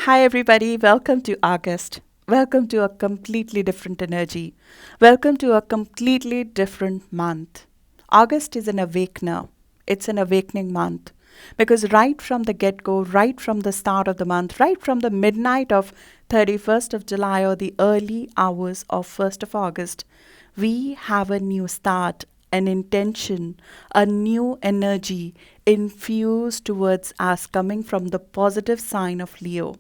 Hi, everybody. Welcome to August. Welcome to a completely different energy. Welcome to a completely different month. August is an awakener. It's an awakening month because right from the get go, right from the start of the month, right from the midnight of 31st of July or the early hours of 1st of August, we have a new start, an intention, a new energy infused towards us coming from the positive sign of Leo.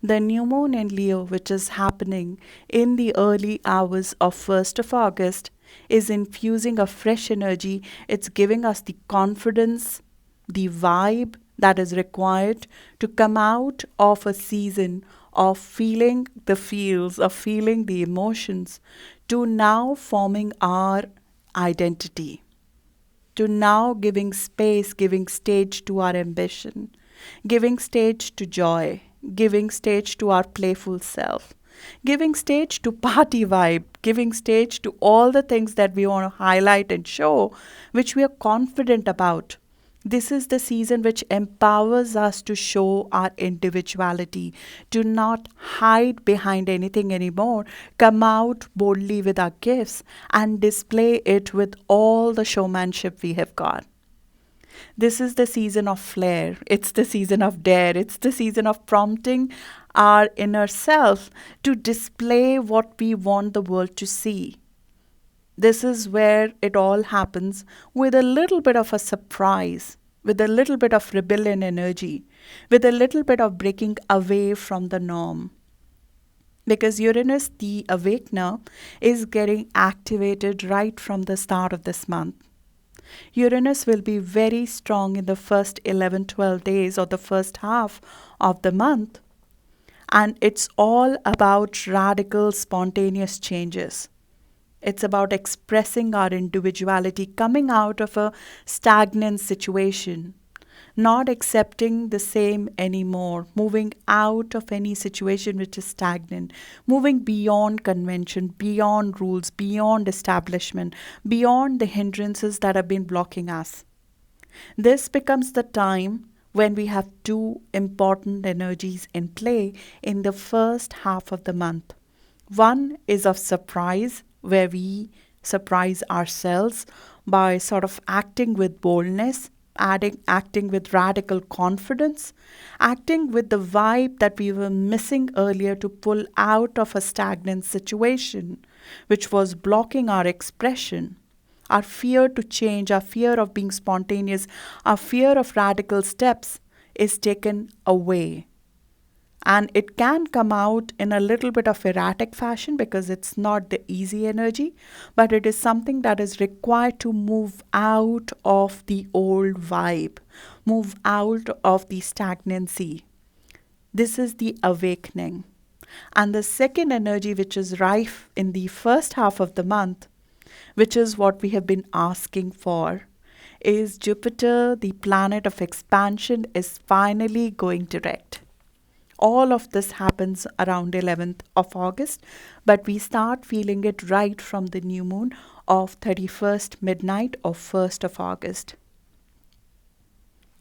The new moon in Leo, which is happening in the early hours of 1st of August, is infusing a fresh energy. It's giving us the confidence, the vibe that is required to come out of a season of feeling the feels, of feeling the emotions, to now forming our identity, to now giving space, giving stage to our ambition, giving stage to joy, giving stage to our playful self, giving stage to party vibe, giving stage to all the things that we want to highlight and show, which we are confident about. This is the season which empowers us to show our individuality, to not hide behind anything anymore, come out boldly with our gifts and display it with all the showmanship we have got. This is the season of flair. It's the season of dare. It's the season of prompting our inner self to display what we want the world to see. This is where it all happens with a little bit of a surprise, with a little bit of rebellion energy, with a little bit of breaking away from the norm. Because Uranus, the awakener, is getting activated right from the start of this month. Uranus will be very strong in the first 11-12 days or the first half of the month. And it's all about radical, spontaneous changes. It's about expressing our individuality, coming out of a stagnant situation, not accepting the same anymore, moving out of any situation which is stagnant, moving beyond convention, beyond rules, beyond establishment, beyond the hindrances that have been blocking us. This becomes the time when we have two important energies in play in the first half of the month. One is of surprise, where we surprise ourselves by sort of acting with boldness, acting with radical confidence, acting with the vibe that we were missing earlier to pull out of a stagnant situation, which was blocking our expression. Our fear to change, our fear of being spontaneous, our fear of radical steps is taken away. And it can come out in a little bit of erratic fashion because it's not the easy energy, but it is something that is required to move out of the old vibe, move out of the stagnancy. This is the awakening. And the second energy, which is rife in the first half of the month, which is what we have been asking for, is Jupiter, the planet of expansion, is finally going direct. All of this happens around 11th of August, but we start feeling it right from the new moon of 31st midnight of 1st of August.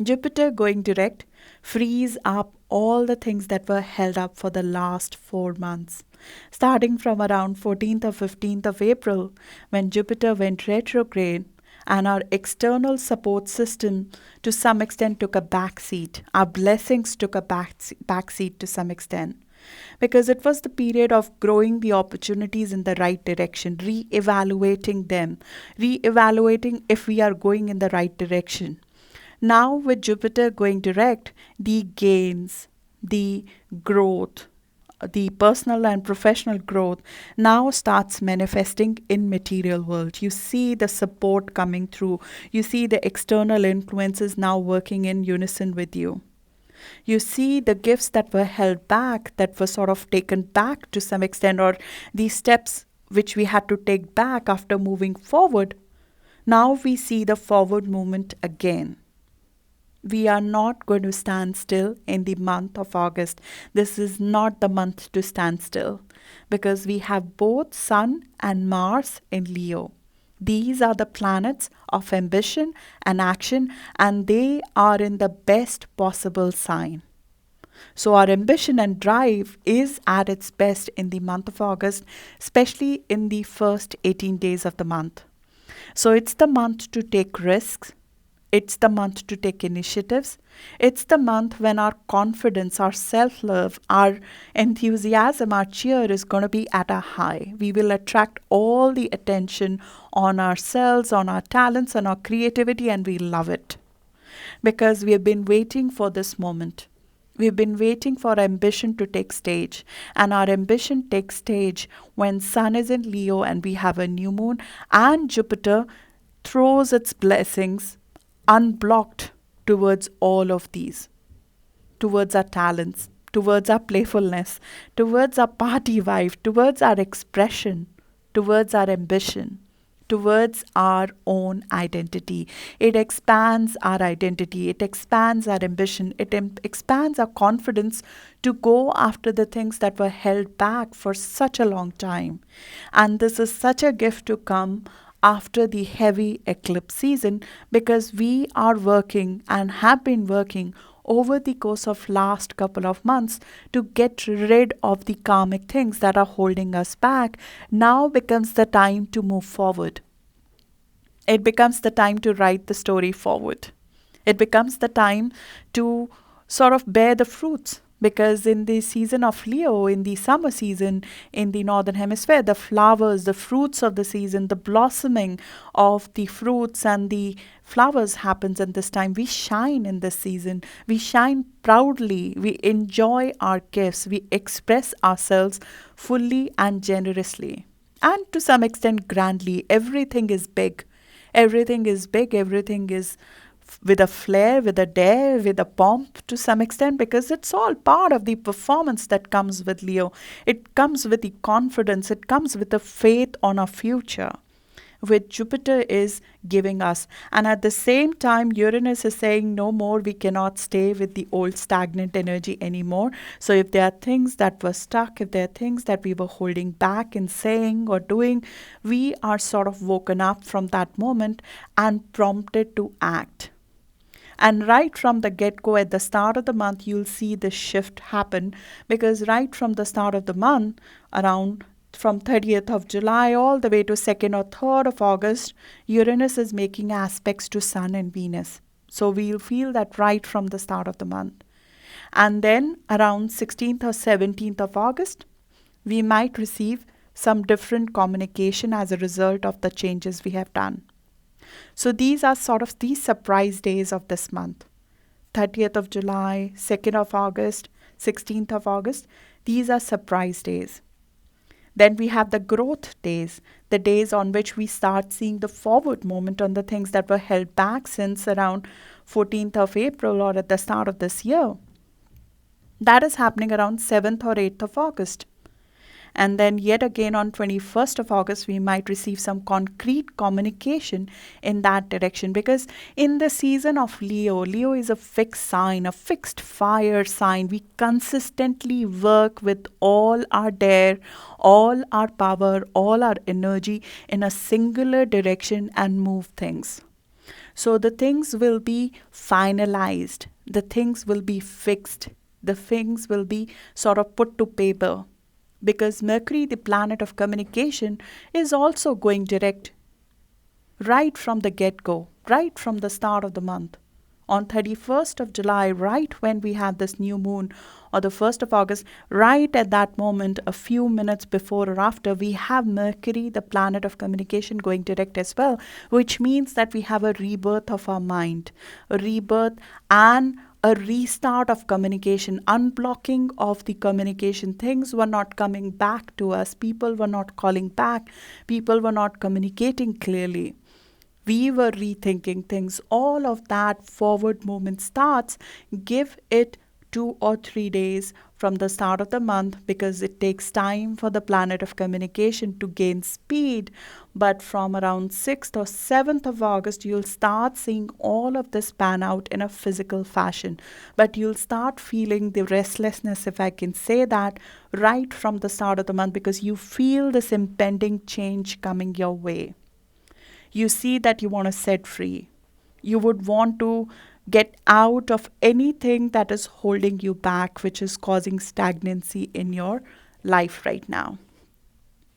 Jupiter going direct frees up all the things that were held up for the last 4 months. Starting from around 14th or 15th of April, when Jupiter went retrograde, and our external support system to some extent took a backseat. Our blessings took a backseat to some extent. Because it was the period of growing the opportunities in the right direction, re-evaluating them, re-evaluating if we are going in the right direction. Now with Jupiter going direct, the gains, the growth, the personal and professional growth now starts manifesting in material world. You see the support coming through. You see the external influences now working in unison with you. You see the gifts that were held back, that were sort of taken back to some extent, or the steps which we had to take back after moving forward. Now we see the forward movement again. We are not going to stand still in the month of August. This is not the month to stand still because we have both Sun and Mars in Leo. These are the planets of ambition and action, and they are in the best possible sign. So our ambition and drive is at its best in the month of August, especially in the first 18 days of the month. So it's the month to take risks. It's the month to take initiatives. It's the month when our confidence, our self love, our enthusiasm, our cheer is going to be at a high. We will attract all the attention on ourselves, on our talents, on our creativity, and we love it because we have been waiting for this moment. We've been waiting for ambition to take stage, and our ambition takes stage when Sun is in Leo and we have a new moon, and Jupiter throws its blessings unblocked towards all of these, towards our talents, towards our playfulness, towards our party vibe, towards our expression, towards our ambition, towards our own identity. It expands our identity, it expands our ambition, it expands our confidence to go after the things that were held back for such a long time. And this is such a gift to come after the heavy eclipse season, because we are working and have been working over the course of last couple of months to get rid of the karmic things that are holding us back. Now becomes the time to move forward. It becomes the time to write the story forward. It becomes the time to sort of bear the fruits, because in the season of Leo, in the summer season, in the northern hemisphere, the flowers, the fruits of the season, the blossoming of the fruits and the flowers happens in this time. We shine in this season. We shine proudly. We enjoy our gifts. We express ourselves fully and generously. And to some extent, grandly. Everything is big. Everything is big. Everything is with a flair, with a dare, with a pomp to some extent, because it's all part of the performance that comes with Leo. It comes with the confidence, it comes with the faith on our future, which Jupiter is giving us. And at the same time, Uranus is saying no more, we cannot stay with the old stagnant energy anymore. So if there are things that were stuck, if there are things that we were holding back in saying or doing, we are sort of woken up from that moment and prompted to act. And right from the get-go, at the start of the month, you'll see the shift happen, because right from the start of the month, around from 30th of July all the way to 2nd or 3rd of August, Uranus is making aspects to Sun and Venus. So we'll feel that right from the start of the month. And then around 16th or 17th of August, we might receive some different communication as a result of the changes we have done. So these are sort of the surprise days of this month. 30th of July, 2nd of August, 16th of August. These are surprise days. Then we have the growth days, the days on which we start seeing the forward movement on the things that were held back since around 14th of April or at the start of this year. That is happening around 7th or 8th of August. And then yet again on 21st of August, we might receive some concrete communication in that direction. Because in the season of Leo, Leo is a fixed sign, a fixed fire sign. We consistently work with all our dare, all our power, all our energy in a singular direction and move things. So the things will be finalized. The things will be fixed. The things will be sort of put to paper. Because Mercury, the planet of communication, is also going direct right from the get-go, right from the start of the month. On 31st of July, right when we have this new moon, or the 1st of August, right at that moment, a few minutes before or after, we have Mercury, the planet of communication, going direct as well, which means that we have a rebirth of our mind, a rebirth and a restart of communication, unblocking of the communication. Things were not coming back to us. People were not calling back. People were not communicating clearly. We were rethinking things. All of that forward movement starts. Give it 2 or 3 days from the start of the month, because it takes time for the planet of communication to gain speed. But from around 6th or 7th of August, you'll start seeing all of this pan out in a physical fashion. But you'll start feeling the restlessness, if I can say that, right from the start of the month, because you feel this impending change coming your way. You see that you want to set free. You would want to Get out of anything that is holding you back, which is causing stagnancy in your life right now.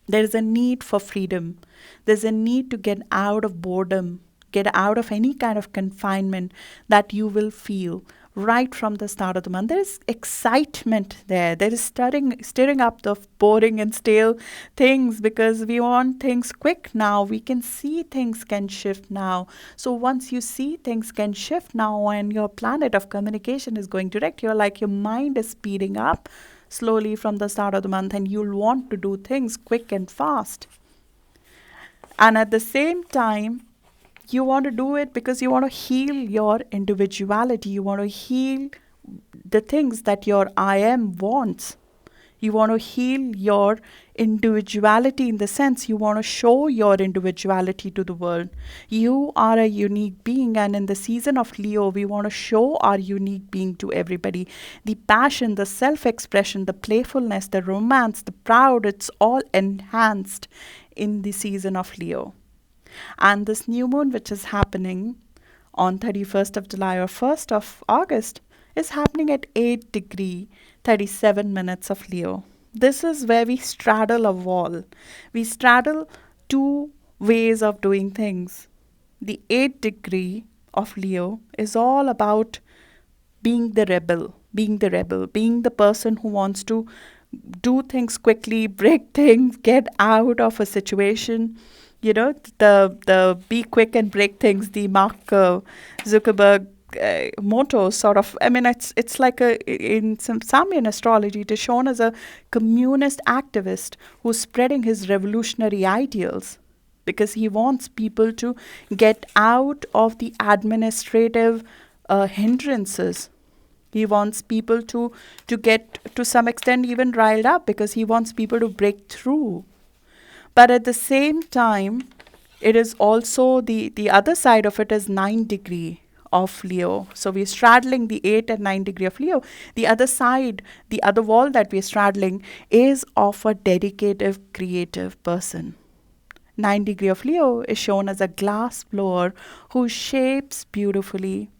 There is a need for freedom. There's a need to get out of boredom, get out of any kind of confinement that you will feel right from the start of the month. There is excitement there. There is stirring up the boring and stale things because we want things quick now. We can see things can shift now. So once you see things can shift now and your planet of communication is going direct, you're like your mind is speeding up slowly from the start of the month and you'll want to do things quick and fast. And at the same time, you want to do it because you want to heal your individuality. You want to heal the things that your I am wants. You want to heal your individuality in the sense you want to show your individuality to the world. You are a unique being, and in the season of Leo, we want to show our unique being to everybody. The passion, the self expression, the playfulness, the romance, the proud, it's all enhanced in the season of Leo. And this new moon, which is happening on 31st of July or 1st of August, is happening at 8 degree 37 minutes of Leo. This is where we straddle a wall. We straddle two ways of doing things. The 8 degree of Leo is all about being the rebel, being the person who wants to do things quickly, break things, get out of a situation. You know, the be quick and break things, the Mark Zuckerberg motto sort of. I mean, it's like in some in astrology it is shown as a communist activist who's spreading his revolutionary ideals because he wants people to get out of the administrative hindrances. He wants people to get to some extent even riled up because he wants people to break through. But at the same time, it is also the other side of it is 9 degree of Leo. So we're straddling the 8 and 9 degree of Leo. The other side, the other wall that we're straddling is of a dedicated, creative person. 9 degree of Leo is shown as a glass blower who shapes beautifully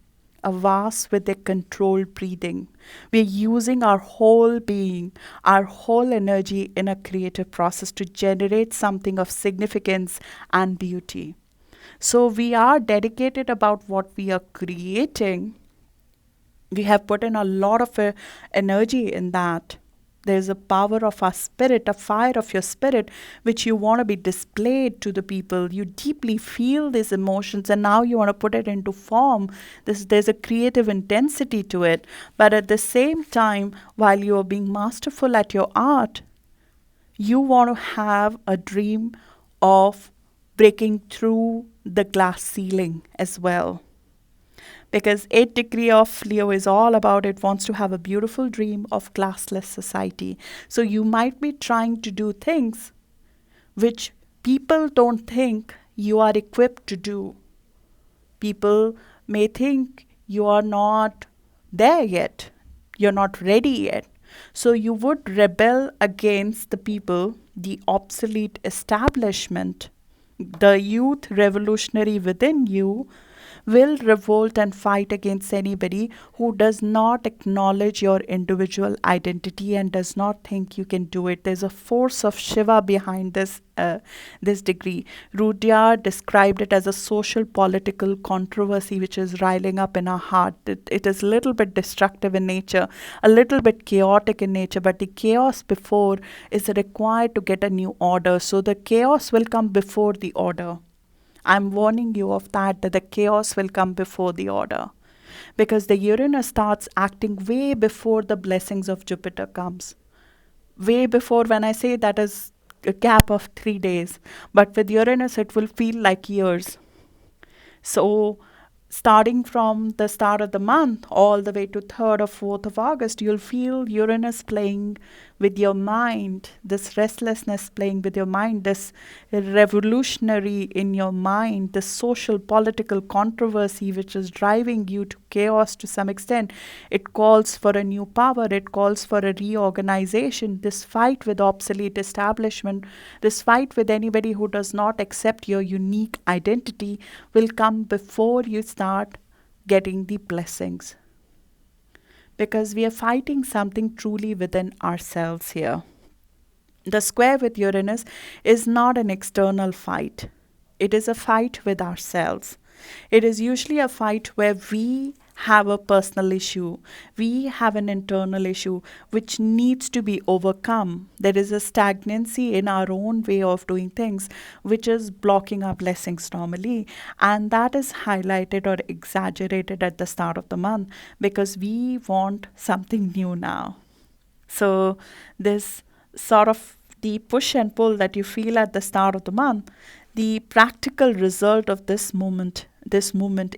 a vase with a controlled breathing. We're using our whole being, our whole energy in a creative process to generate something of significance and beauty. So we are dedicated about what we are creating. We have put in a lot of energy in that. There's a power of our spirit, a fire of your spirit, which you want to be displayed to the people. You deeply feel these emotions and now you want to put it into form. There's a creative intensity to it. But at the same time, while you are being masterful at your art, you want to have a dream of breaking through the glass ceiling as well. Because 8 degree of Leo is all about it wants to have a beautiful dream of classless society. So you might be trying to do things which people don't think you are equipped to do. People may think you are not there yet. You're not ready yet. So you would rebel against the people, the obsolete establishment, the youth revolutionary within you will revolt and fight against anybody who does not acknowledge your individual identity and does not think you can do it. There's a force of Shiva behind this degree. Rudyard described it as a social political controversy which is riling up in our heart. It is a little bit destructive in nature, a little bit chaotic in nature, but the chaos before is required to get a new order. So the chaos will come before the order. I'm warning you of that the chaos will come before the order. Because the Uranus starts acting way before the blessings of Jupiter comes. Way before, when I say that is a gap of 3 days. But with Uranus, it will feel like years. So starting from the start of the month all the way to 3rd or 4th of August, you'll feel Uranus playing with your mind, this restlessness playing with your mind, this revolutionary in your mind, this social political controversy which is driving you to chaos to some extent. It calls for a new power, it calls for a reorganization, this fight with obsolete establishment, this fight with anybody who does not accept your unique identity will come before you start getting the blessings. Because we are fighting something truly within ourselves here. The square with Uranus is not an external fight. It is a fight with ourselves. It is usually a fight where we have a personal issue. We have an internal issue which needs to be overcome. There is a stagnancy in our own way of doing things which is blocking our blessings normally. And that is highlighted or exaggerated at the start of the month because we want something new now. So, this sort of the push and pull that you feel at the start of the month, the practical result of this movement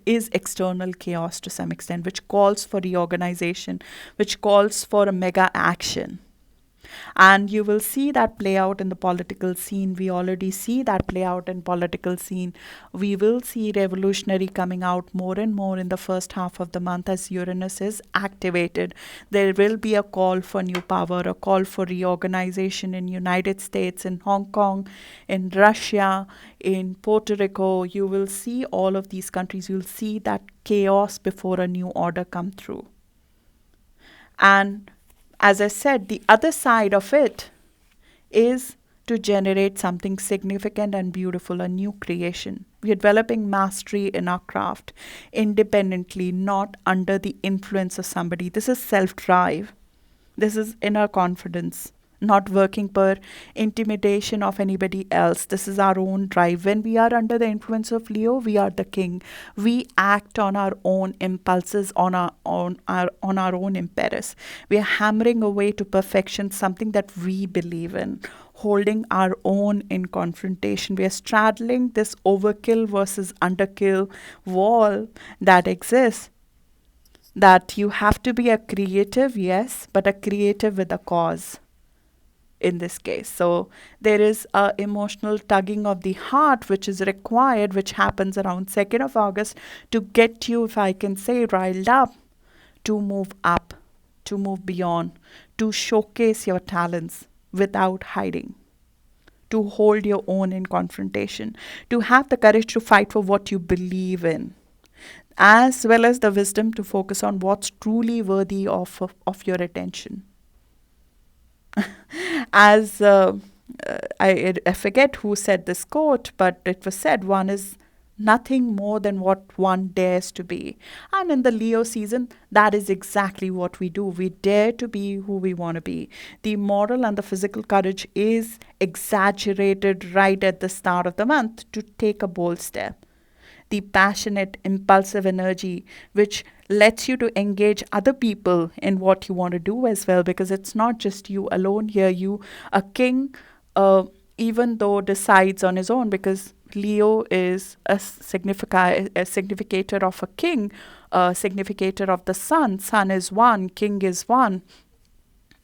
is external chaos to some extent, which calls for reorganization, which calls for a mega action. And you will see that play out in the political scene. We already see that play out in political scene. We will see revolutionary coming out more and more in the first half of the month as Uranus is activated. There will be a call for new power, a call for reorganization in United States, in Hong Kong, in Russia, in Puerto Rico. You will see all of these countries. You'll see that chaos before a new order come through. And as I said, the other side of it is to generate something significant and beautiful, a new creation. We are developing mastery in our craft independently, not under the influence of somebody. This is self-drive. This is inner confidence, not working per intimidation of anybody else. This is our own drive. When we are under the influence of Leo, we are the king. We act on our own impulses, on our own impetus. We are hammering away to perfection something that we believe in, holding our own in confrontation. We are straddling this overkill versus underkill wall that exists. That you have to be a creative, yes, but a creative with a cause in this case. So there is a emotional tugging of the heart which is required, which happens around 2nd of August to get you, if I can say, riled up, to move beyond, to showcase your talents without hiding, to hold your own in confrontation, to have the courage to fight for what you believe in, as well as the wisdom to focus on what's truly worthy of your attention. As I forget who said this quote, but it was said, one is nothing more than what one dares to be. And in the Leo season, that is exactly what we do. We dare to be who we want to be. The moral and the physical courage is exaggerated right at the start of the month to take a bold step. The passionate, impulsive energy, which lets you to engage other people in what you want to do as well, because it's not just you alone here. A king, even though decides on his own, because Leo is a significator of a king, a significator of the sun. Sun is one, king is one.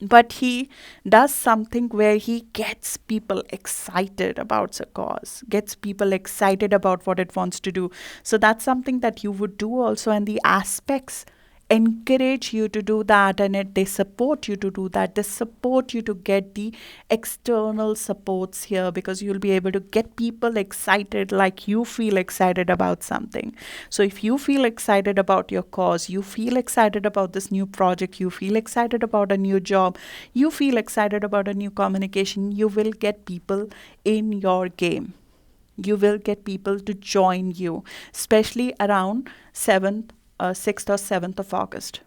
But he does something where he gets people excited about a cause, gets people excited about what it wants to do. So that's something that you would do also, and the aspects encourage you to do that, and they support you to do that. They support you to get the external supports here, because you'll be able to get people excited like you feel excited about something. So if you feel excited about your cause, you feel excited about this new project, you feel excited about a new job, you feel excited about a new communication, you will get people in your game. You will get people to join you, especially around 6th or 7th of August.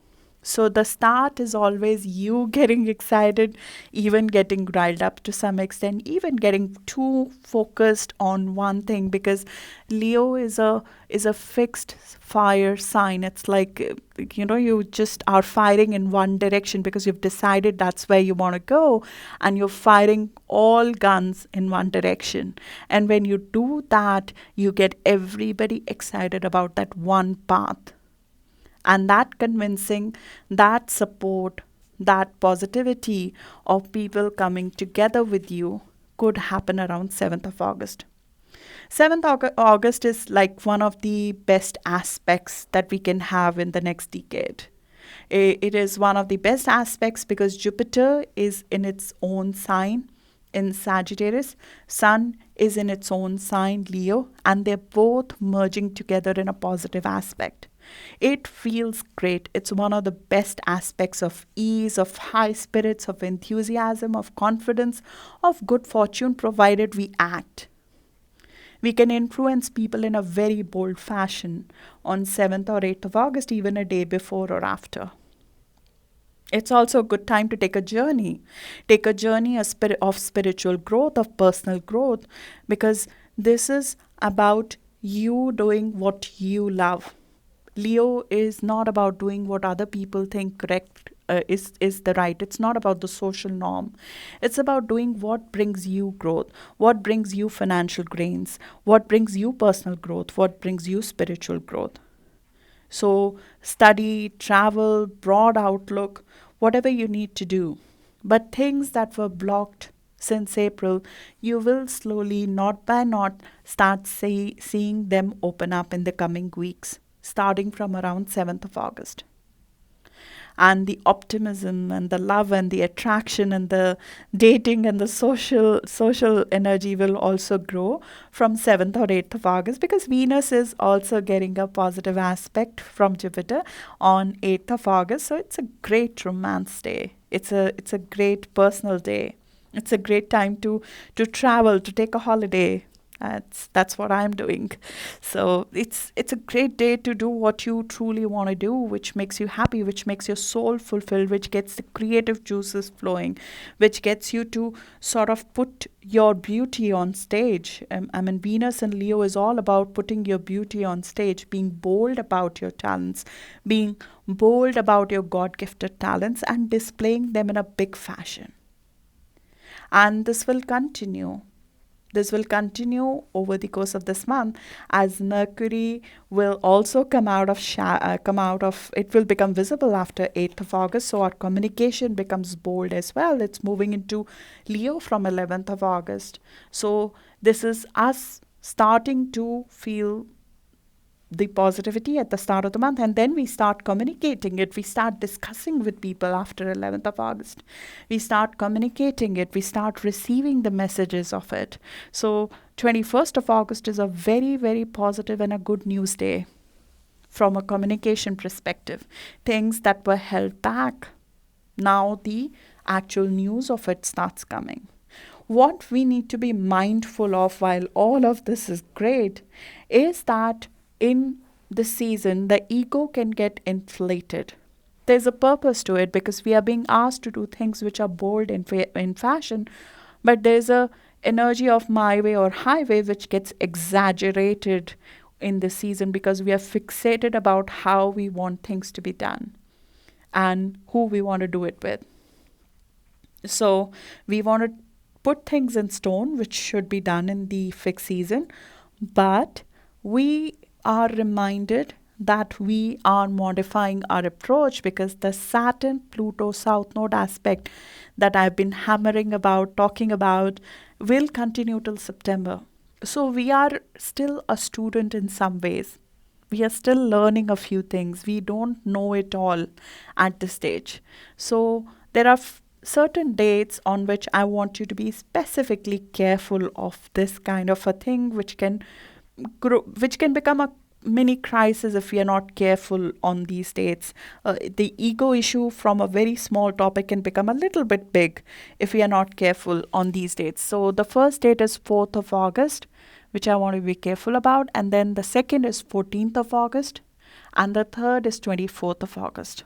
So the start is always you getting excited, even getting riled up to some extent, even getting too focused on one thing, because Leo is a fixed fire sign. It's like, you just are firing in one direction because you've decided that's where you want to go, and you're firing all guns in one direction. And when you do that, you get everybody excited about that one path. And that convincing, that support, that positivity of people coming together with you could happen around 7th of August. 7th August is like one of the best aspects that we can have in the next decade. It is one of the best aspects because Jupiter is in its own sign in Sagittarius, Sun is in its own sign, Leo, and they're both merging together in a positive aspect. It feels great. It's one of the best aspects of ease, of high spirits, of enthusiasm, of confidence, of good fortune, provided we act. We can influence people in a very bold fashion on 7th or 8th of August, even a day before or after. It's also a good time to take a journey. Take a journey of spiritual growth, of personal growth, because this is about you doing what you love. Leo is not about doing what other people think correct is the right. It's not about the social norm. It's about doing what brings you growth, what brings you financial gains, what brings you personal growth, what brings you spiritual growth. So, study, travel, broad outlook, whatever you need to do. But things that were blocked since April, you will slowly, not by not, start seeing them open up in the coming weeks, starting from around 7th of August. And the optimism and the love and the attraction and the dating and the social energy will also grow from 7th or 8th of August, because Venus is also getting a positive aspect from Jupiter on 8th of August. So it's a great romance day. It's a great personal day. It's a great time to travel, to take a holiday. That's what I'm doing. So it's a great day to do what you truly want to do, which makes you happy, which makes your soul fulfilled, which gets the creative juices flowing, which gets you to sort of put your beauty on stage. I mean, Venus and Leo is all about putting your beauty on stage, being bold about your talents, being bold about your God-gifted talents, and displaying them in a big fashion. And this will continue. This will continue over the course of this month, as Mercury will also come out of it will become visible after 8th of August. So our communication becomes bold as well. It's moving into Leo from 11th of August. So this is us starting to feel the positivity at the start of the month, and then we start communicating it. We start discussing with people after 11th of August. We start communicating it. We start receiving the messages of it. So 21st of August is a very, very positive and a good news day from a communication perspective. Things that were held back, now the actual news of it starts coming. What we need to be mindful of while all of this is great is that in the season, the ego can get inflated. There's a purpose to it, because we are being asked to do things which are bold in fashion, but there's a energy of my way or highway which gets exaggerated in this season, because we are fixated about how we want things to be done and who we want to do it with. So we want to put things in stone which should be done in the fixed season, but we are reminded that we are modifying our approach, because the Saturn Pluto South Node aspect that I've been hammering about, talking about, will continue till September. So we are still a student in some ways. We are still learning a few things. We don't know it all at this stage. So there are certain dates on which I want you to be specifically careful of this kind of a thing, which can become a mini crisis if we are not careful on these dates. The ego issue from a very small topic can become a little bit big if we are not careful on these dates. So the first date is 4th of August, which I want to be careful about, and then the second is 14th of August, and the third is 24th of August.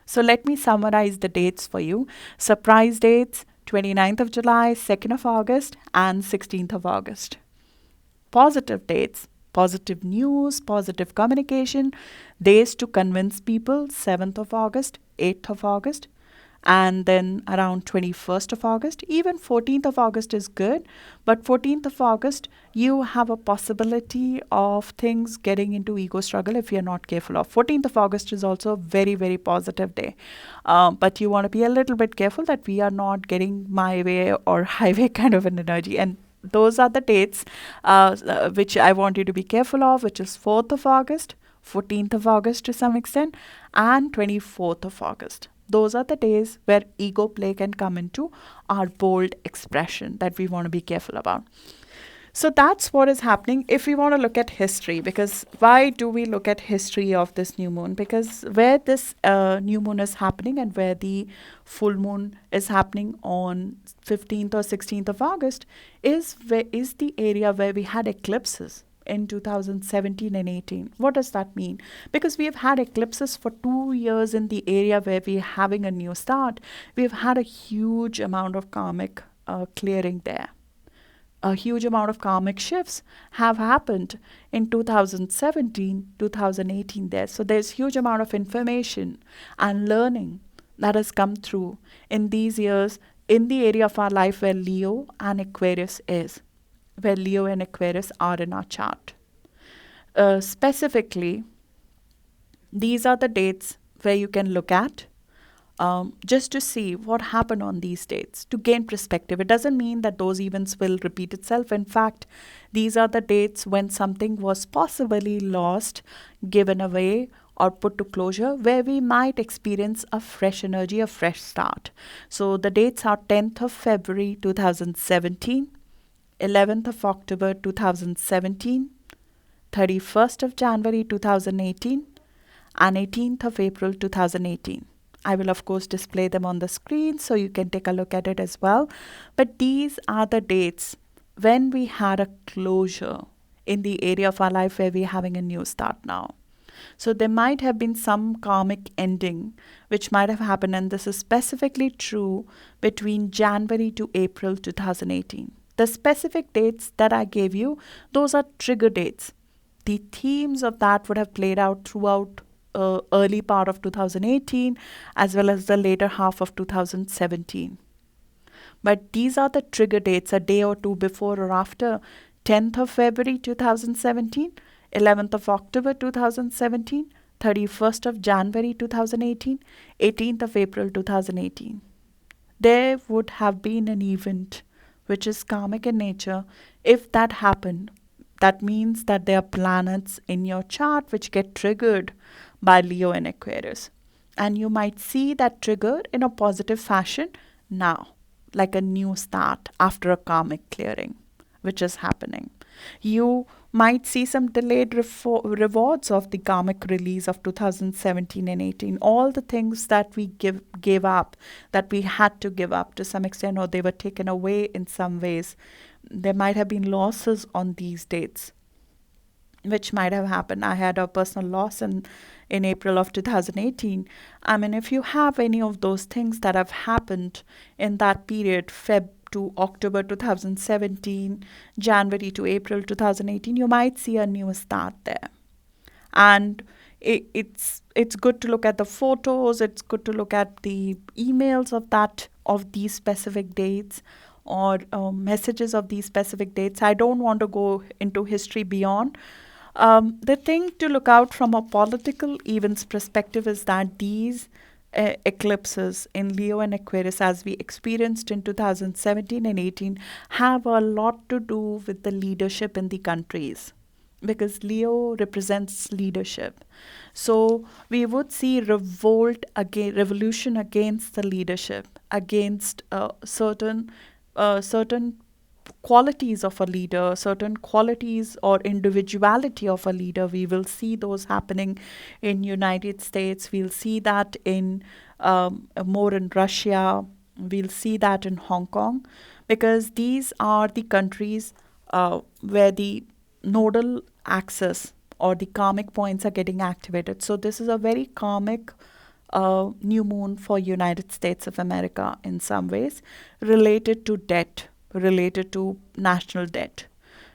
So let me summarize the dates for you. Surprise dates: 29th of July, 2nd of August, and 16th of August. Positive dates: positive news, positive communication, days to convince people: 7th of August, 8th of August, and then around 21st of August. Even 14th of August is good, but 14th of August, you have a possibility of things getting into ego struggle if you're not careful of. 14th of August is also a very, very positive day. But you want to be a little bit careful that we are not getting my way or highway kind of an energy. And those are the dates which I want you to be careful of, which is 4th of August, 14th of August to some extent, and 24th of August. Those are the days where ego play can come into our bold expression that we want to be careful about. So that's what is happening if we want to look at history. Because why do we look at history of this new moon? Because where this new moon is happening and where the full moon is happening on 15th or 16th of August is the area where we had eclipses in 2017 and 18. What does that mean? Because we have had eclipses for 2 years in the area where we're having a new start. We've had a huge amount of karmic clearing there. A huge amount of karmic shifts have happened in 2017, 2018 there. So there's huge amount of information and learning that has come through in these years in the area of our life where Leo and Aquarius is, where Leo and Aquarius are in our chart. Specifically, these are the dates where you can look at just to see what happened on these dates to gain perspective. It doesn't mean that those events will repeat itself. In fact, these are the dates when something was possibly lost, given away, or put to closure, where we might experience a fresh energy, a fresh start. So the dates are 10th of February 2017, 11th of October 2017, 31st of January 2018, and 18th of April 2018. I will, of course, display them on the screen so you can take a look at it as well. But these are the dates when we had a closure in the area of our life where we're having a new start now. So there might have been some karmic ending which might have happened, and this is specifically true between January to April 2018. The specific dates that I gave you, those are trigger dates. The themes of that would have played out throughout early part of 2018 as well as the later half of 2017. But these are the trigger dates a day or two before or after 10th of February 2017, 11th of October 2017, 31st of January 2018, 18th of April 2018. There would have been an event which is karmic in nature. If that happened, that means that there are planets in your chart which get triggered by Leo and Aquarius. And you might see that trigger in a positive fashion now, like a new start after a karmic clearing, which is happening. You might see some delayed rewards of the karmic release of 2017 and 18. All the things that we gave up, that we had to give up to some extent, or they were taken away in some ways. There might have been losses on these dates, which might have happened. I had a personal loss in April of 2018. I mean, if you have any of those things that have happened in that period, Feb to October 2017, January to April 2018, you might see a new start there. And it's good to look at the photos, it's good to look at the emails of these specific dates, or messages of these specific dates. I don't want to go into history beyond. The thing to look out from a political events perspective is that these eclipses in Leo and Aquarius, as we experienced in 2017 and 18, have a lot to do with the leadership in the countries, because Leo represents leadership. So we would see revolution against the leadership, against certain qualities of a leader, certain qualities or individuality of a leader. We will see those happening in United States. We'll see that in more in Russia. We'll see that in Hong Kong, because these are the countries where the nodal axis or the karmic points are getting activated. So this is a very karmic new moon for United States of America in some ways, related to debt, related to national debt.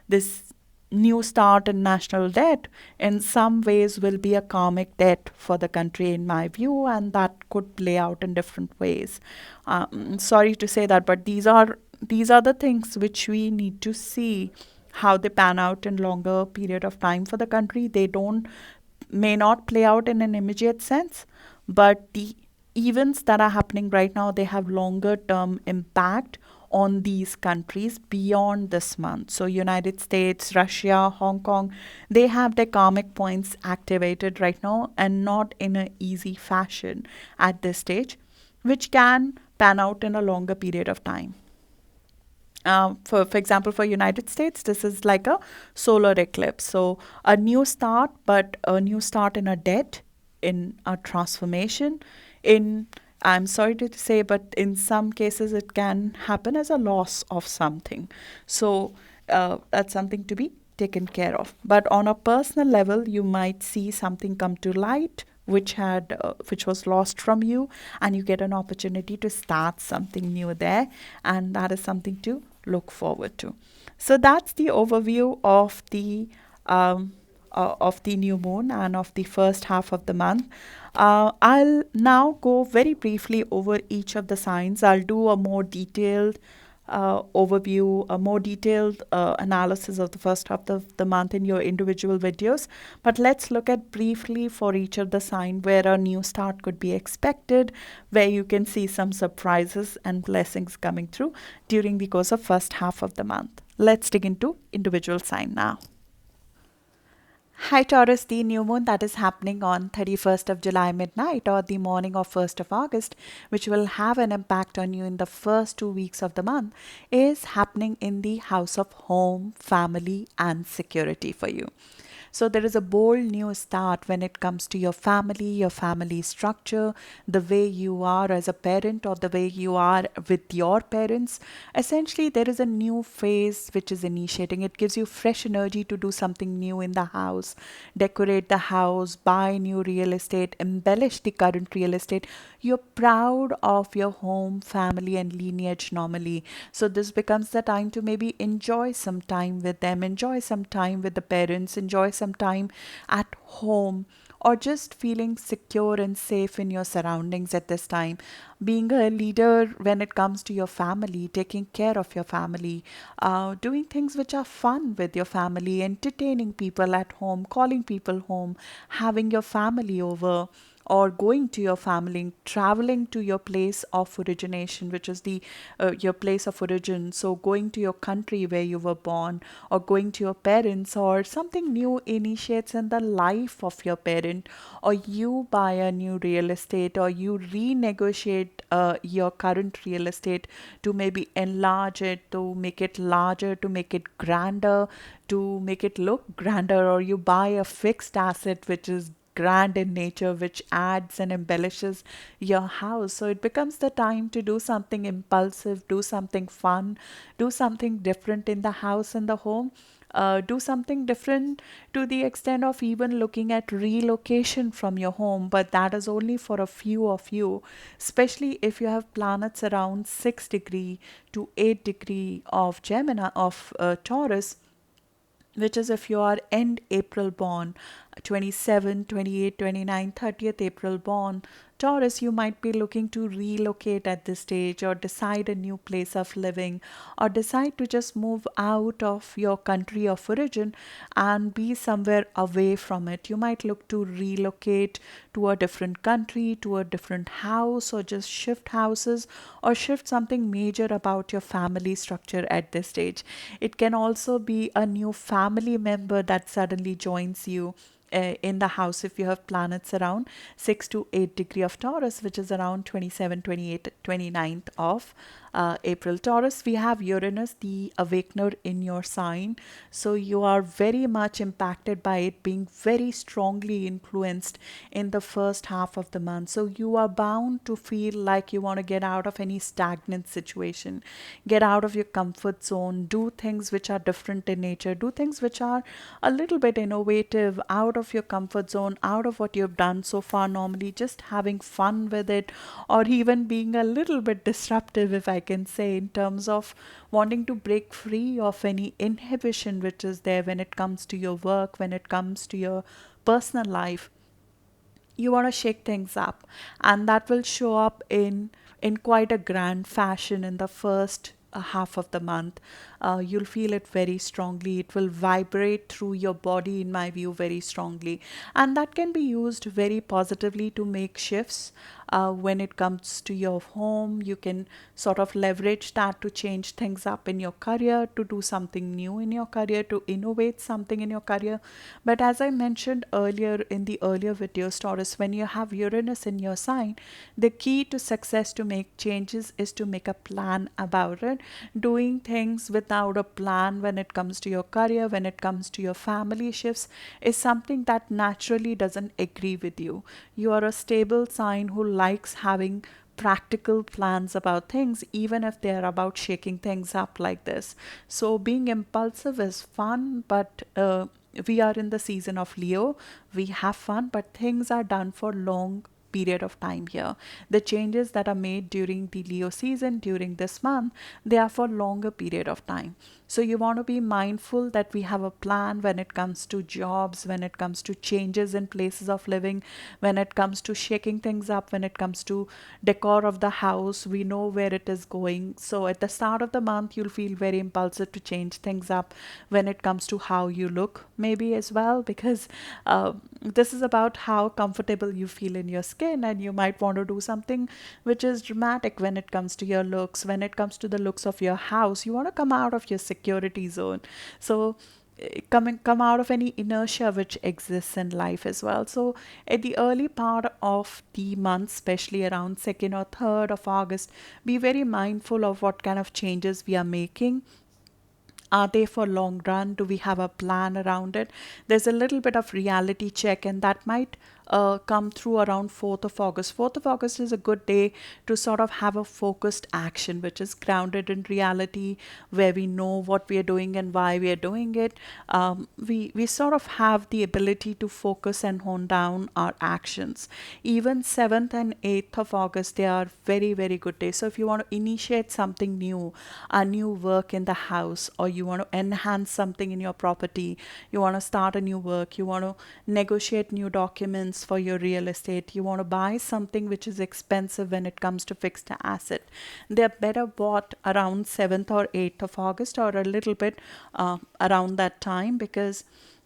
This new start in national debt in some ways will be a karmic debt for the country, in my view, and that could play out in different ways. Sorry to say that, but these are the things which we need to see how they pan out in longer period of time for the country. They may not play out in an immediate sense, but the events that are happening right now, they have longer term impact on these countries beyond this month. So United States, Russia, Hong Kong, they have their karmic points activated right now, and not in an easy fashion at this stage, which can pan out in a longer period of time. For example, for United States, this is like a solar eclipse. So a new start, but a new start in a debt, in a transformation, in, I'm sorry to say, but in some cases it can happen as a loss of something. So that's something to be taken care of. But on a personal level, you might see something come to light which was lost from you, and you get an opportunity to start something new there, and that is something to look forward to. So that's the overview um, of the new moon and of the first half of the month. I'll now go very briefly over each of the signs. I'll do a more detailed overview, a more detailed analysis of the first half of the month in your individual videos. But let's look at briefly for each of the sign where a new start could be expected, where you can see some surprises and blessings coming through during the course of first half of the month. Let's dig into individual sign now. Hi Taurus, the new moon that is happening on 31st of July midnight or the morning of 1st of August, which will have an impact on you in the first 2 weeks of the month, is happening in the house of home, family, and security for you. So there is a bold new start when it comes to your family structure, the way you are as a parent or the way you are with your parents. Essentially, there is a new phase which is initiating. It gives you fresh energy to do something new in the house, decorate the house, buy new real estate, embellish the current real estate. You're proud of your home, family, and lineage normally. So this becomes the time to maybe enjoy some time with them, enjoy some time with the parents, enjoy some time at home, or just feeling secure and safe in your surroundings at this time. Being a leader when it comes to your family, taking care of your family, doing things which are fun with your family, entertaining people at home, calling people home, having your family over, or going to your family, traveling to your place of origination, which is the your place of origin. So going to your country where you were born, or going to your parents, or something new initiates in the life of your parent, or you buy a new real estate, or you renegotiate your current real estate to maybe enlarge it, to make it larger, to make it grander, to make it look grander, or you buy a fixed asset which is grand in nature, which adds and embellishes your house. So it becomes the time to do something impulsive, do something fun, do something different in the house and the home. Do something different to the extent of even looking at relocation from your home, but that is only for a few of you, especially if you have planets around 6 degree to 8 degree of Gemini, of Taurus, which is if you are end April born, 27, 28, 29, 30th April born, Taurus, you might be looking to relocate at this stage, or decide a new place of living, or decide to just move out of your country of origin and be somewhere away from it. You might look to relocate to a different country, to a different house, or just shift houses, or shift something major about your family structure at this stage. It can also be a new family member that suddenly joins you in the house if you have planets around 6 to 8 degree of Taurus, which is around 27, 28, 29th of April. Taurus, we have Uranus, the awakener, in your sign. So you are very much impacted by it being very strongly influenced in the first half of the month. So you are bound to feel like you want to get out of any stagnant situation, get out of your comfort zone, do things which are different in nature, do things which are a little bit innovative, out of your comfort zone, out of what you've done so far normally, just having fun with it, or even being a little bit disruptive, if I can say, in terms of wanting to break free of any inhibition which is there when it comes to your work, when it comes to your personal life. You want to shake things up, and that will show up in quite a grand fashion in the first half of the month. You'll feel it very strongly. It will vibrate through your body, in my view, very strongly. And that can be used very positively to make shifts. When it comes to your home, you can sort of leverage that to change things up in your career, to do something new in your career, to innovate something in your career. But as I mentioned earlier in the earlier videos, Taurus, when you have Uranus in your sign, the key to success to make changes is to make a plan about it. Doing things without a plan when it comes to your career, when it comes to your family shifts, is something that naturally doesn't agree with you. You are a stable sign who likes having practical plans about things, even if they're about shaking things up like this. So being impulsive is fun, but we are in the season of Leo. We have fun, but things are done for long period of time here. The changes that are made during the Leo season, during this month, they are for longer period of time. So you want to be mindful that we have a plan when it comes to jobs, when it comes to changes in places of living, when it comes to shaking things up, when it comes to decor of the house. We know where it is going. So at the start of the month, you'll feel very impulsive to change things up when it comes to how you look, maybe as well, because this is about how comfortable you feel in your skin, and you might want to do something which is dramatic when it comes to your looks. When it comes to the looks of your house, you want to come out of your security zone. So come out of any inertia which exists in life as well. So at the early part of the month, especially around 2nd or 3rd of August, be very mindful of what kind of changes we are making. Are they for long run? Do we have a plan around it? There's a little bit of reality check, and that might come through around 4th of August. 4th of August is a good day to sort of have a focused action, which is grounded in reality, where we know what we are doing and why we are doing it. We sort of have the ability to focus and hone down our actions. Even 7th and 8th of August, they are very, very good days. So if you want to initiate something new, a new work in the house, or you want to enhance something in your property, you want to start a new work, you want to negotiate new documents for your real estate, you want to buy something which is expensive when it comes to fixed asset, they're better bought around 7th or 8th of August, or a little bit around that time, because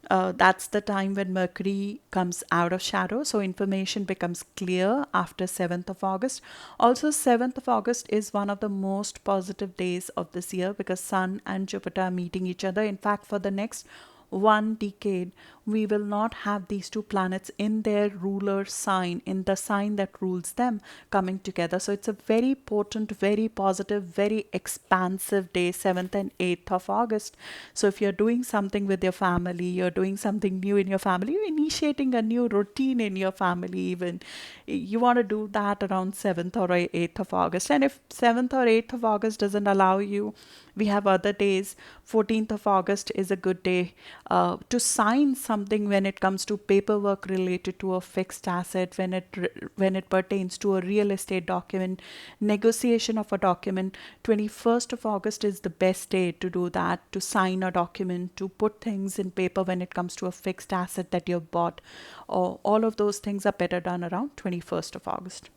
that's the time when Mercury comes out of shadow. So information becomes clear after 7th of August. Also, 7th of August is one of the most positive days of this year, because Sun and Jupiter are meeting each other. In fact, for the next 1 decade, we will not have these two planets in their ruler sign, in the sign that rules them, coming together. So it's a very potent, very positive, very expansive day, 7th and 8th of August. So if you're doing something with your family, you're doing something new in your family, you're initiating a new routine in your family, even, you want to do that around 7th or 8th of August. And if 7th or 8th of August doesn't allow you, we have other days. 14th of August is a good day to sign something when it comes to paperwork related to a fixed asset, when it pertains to a real estate document, negotiation of a document. 21st of August is the best day to do that, to sign a document, to put things in paper when it comes to a fixed asset that you've bought. Or all of those things are better done around 21st of August.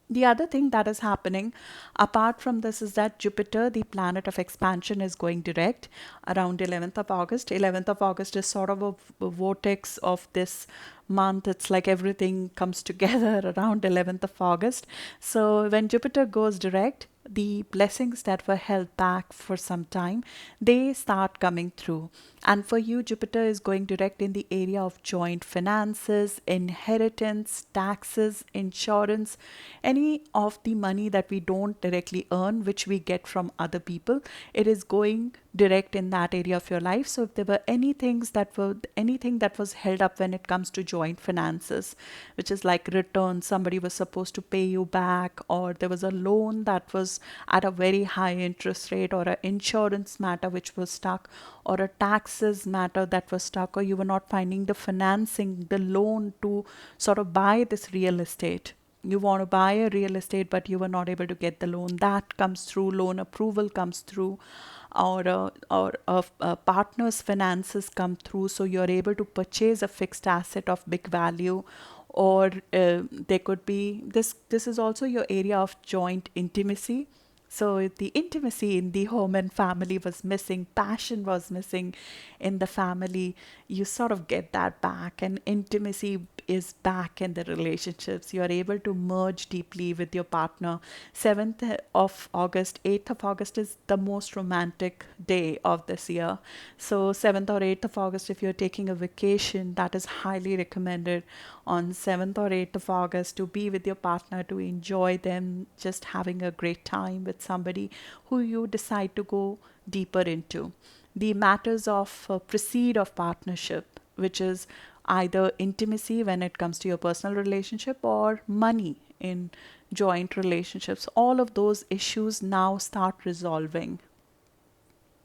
The other thing that is happening apart from this is that Jupiter, the planet of expansion, is going direct around 11th of August. 11th of August is sort of a vortex of this month. It's like everything comes together around 11th of August. So when Jupiter goes direct, the blessings that were held back for some time, they start coming through. And for you, Jupiter is going direct in the area of joint finances, inheritance, taxes, insurance, any of the money that we don't directly earn, which we get from other people. It is going direct in that area of your life. So if there were anything that was held up when it comes to joint finances, which is like returns, somebody was supposed to pay you back, or there was a loan that was at a very high interest rate, or an insurance matter which was stuck, or a taxes matter that was stuck, or you were not finding the financing, the loan to sort of buy this real estate. You want to buy a real estate, but you were not able to get the loan. That comes through, loan approval comes through, or a partner's finances come through, so you're able to purchase a fixed asset of big value. Or there could be this is also your area of joint intimacy. So the intimacy in the home and family was missing, passion was missing in the family. You sort of get that back, and intimacy is back in the relationships. You are able to merge deeply with your partner. 7th of August, 8th of August is the most romantic day of this year. So 7th or 8th of August, if you're taking a vacation, that is highly recommended on 7th or 8th of August to be with your partner, to enjoy them, just having a great time with somebody who you decide to go deeper into. The matters of proceed of partnership, which is either intimacy when it comes to your personal relationship or money in joint relationships, all of those issues now start resolving.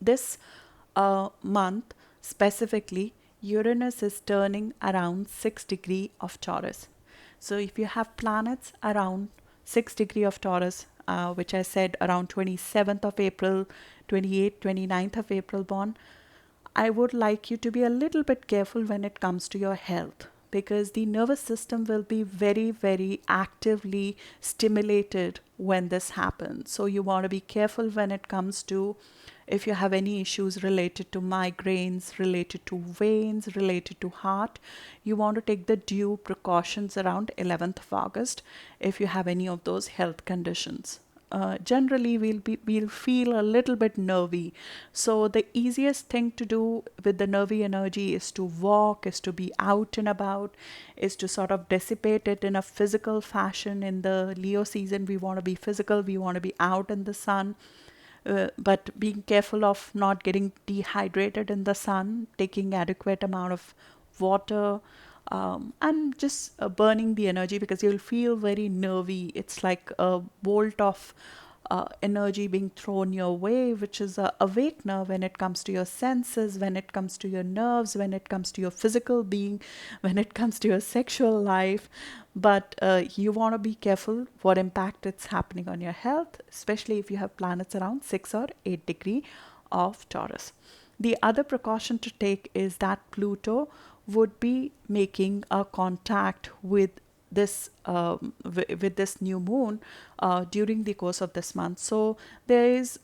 This month specifically, Uranus is turning around 6 degree of Taurus. So if you have planets around 6 degree of Taurus, which I said around 27th of April, 28th, 29th of April born, I would like you to be a little bit careful when it comes to your health, because the nervous system will be very, very actively stimulated when this happens. So you want to be careful when it comes to if you have any issues related to migraines, related to veins, related to heart. You want to take the due precautions around 11th of August if you have any of those health conditions. Generally we'll feel a little bit nervy, so the easiest thing to do with the nervy energy is to walk, is to be out and about, is to sort of dissipate it in a physical fashion. In the Leo season, we want to be physical, we want to be out in the sun, but being careful of not getting dehydrated in the sun, taking adequate amount of water, and just burning the energy, because you'll feel very nervy. It's like a bolt of energy being thrown your way, which is a awakener when it comes to your senses, when it comes to your nerves, when it comes to your physical being, when it comes to your sexual life. But you want to be careful what impact it's happening on your health, especially if you have planets around 6 or 8 degree of Taurus. The other precaution to take is that Pluto would be making a contact with this new moon during the course of this month. So there is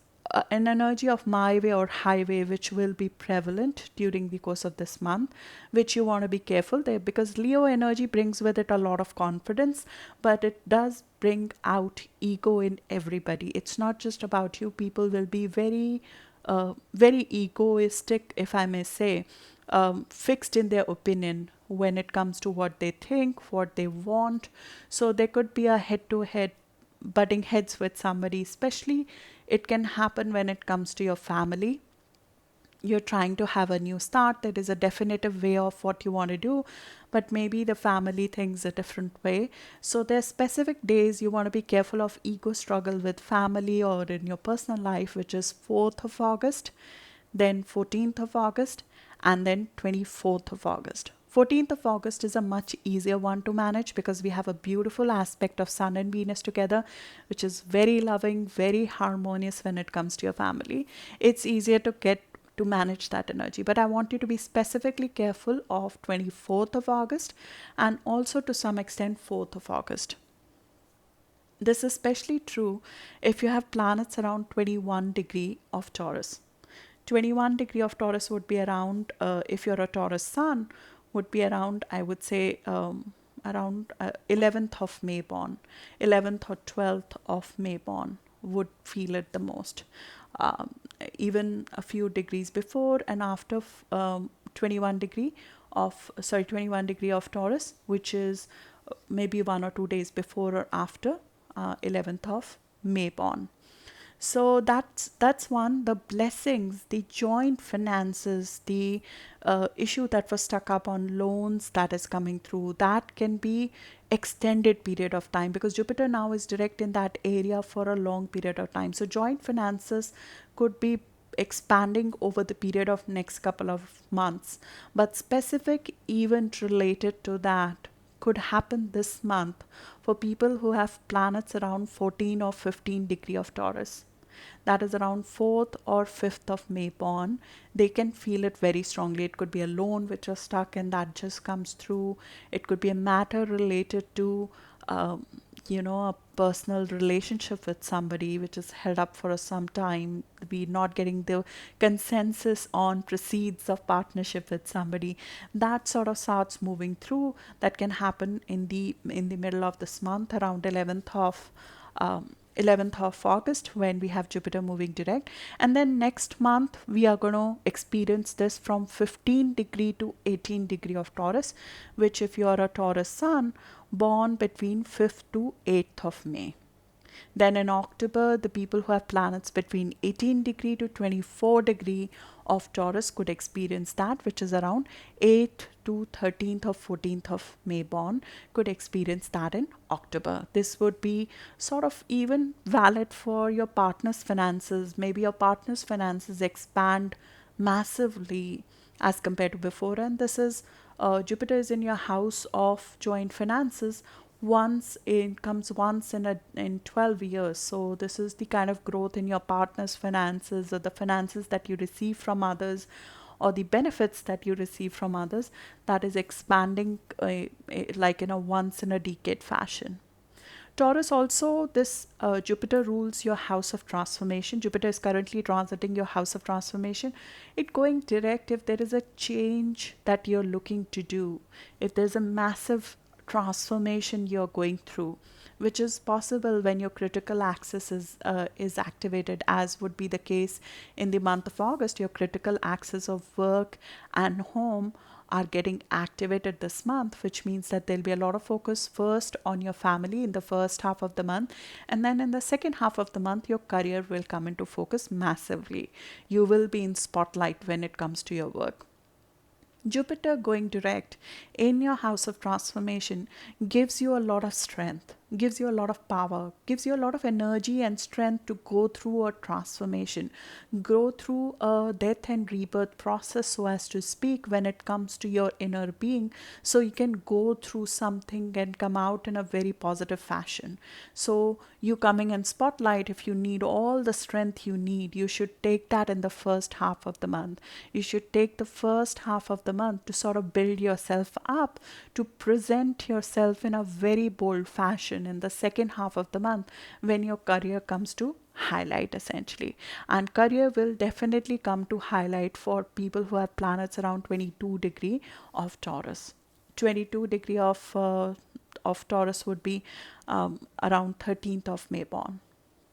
an energy of my way or highway which will be prevalent during the course of this month, which you want to be careful there, because Leo energy brings with it a lot of confidence, but it does bring out ego in everybody. It's not just about you. People will be very egoistic, if I may say, fixed in their opinion when it comes to what they think, what they want. So there could be a head to head butting heads with somebody, especially it can happen when it comes to your family. You're trying to have a new start, there is a definitive way of what you want to do, but maybe the family thinks a different way. So there's specific days you want to be careful of ego struggle with family or in your personal life, which is 4th of August, then 14th of August, and then 24th of August. 14th of August is a much easier one to manage because we have a beautiful aspect of Sun and Venus together, which is very loving, very harmonious when it comes to your family. It's easier to manage that energy. But I want you to be specifically careful of 24th of August and also to some extent 4th of August. This is especially true if you have planets around 21 degree of Taurus. 21 degree of Taurus would be around, if you're a Taurus sun, would be around, I would say, around 11th of May born. 11th or 12th of May born would feel it the most. Um, Even a few degrees before and after 21 degree of Taurus, which is maybe 1 or 2 days before or after 11th of May born. So that's one. The blessings, the joint finances, the issue that was stuck up on loans that is coming through, that can be extended period of time because Jupiter now is direct in that area for a long period of time. So joint finances could be expanding over the period of next couple of months, but specific event related to that could happen this month for people who have planets around 14 or 15 degree of Taurus. That is around 4th or 5th of May born. They can feel it very strongly. It could be a loan which was stuck and that just comes through. It could be a matter related to um, a personal relationship with somebody which is held up for some time. We're not getting the consensus on proceeds of partnership with somebody. That sort of starts moving through. That can happen in the middle of this month, around 11th of August, when we have Jupiter moving direct. And then next month, we are going to experience this from 15 degree to 18 degree of Taurus, which if you are a Taurus sun, born between 5th to 8th of May. Then in October, the people who have planets between 18 degree to 24 degree of Taurus could experience that, which is around 8th to 13th or 14th of May born, could experience that in October. This would be sort of even valid for your partner's finances. Maybe your partner's finances expand massively as compared to before, and this is Jupiter is in your house of joint finances. Once it comes once in 12 years, so this is the kind of growth in your partner's finances, or the finances that you receive from others, or the benefits that you receive from others, that is expanding like in a once in a decade fashion. Taurus also, this Jupiter rules your house of transformation. Jupiter is currently transiting your house of transformation. It going direct if there is a change that you're looking to do, if there's a massive transformation you're going through, which is possible when your critical axis is activated, as would be the case in the month of August. Your critical axis of work and home are getting activated this month, which means that there'll be a lot of focus first on your family in the first half of the month, and then in the second half of the month, your career will come into focus massively. You will be in spotlight when it comes to your work. Jupiter going direct in your house of transformation gives you a lot of strength, gives you a lot of power, gives you a lot of energy and strength to go through a transformation, go through a death and rebirth process, so as to speak, when it comes to your inner being. So you can go through something and come out in a very positive fashion. So you coming in spotlight, if you need all the strength you need, you should take that in the first half of the month. You should take the first half of the month to sort of build yourself up, to present yourself in a very bold fashion in the second half of the month, when your career comes to highlight, essentially. And career will definitely come to highlight for people who have planets around 22 degree of Taurus. 22 degree of Taurus would be around 13th of May born.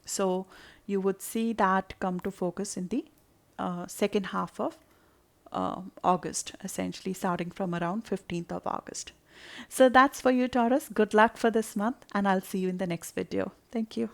So you would see that come to focus in the second half of August, essentially starting from around 15th of August. So that's for you, Taurus. Good luck for this month, and I'll see you in the next video. Thank you.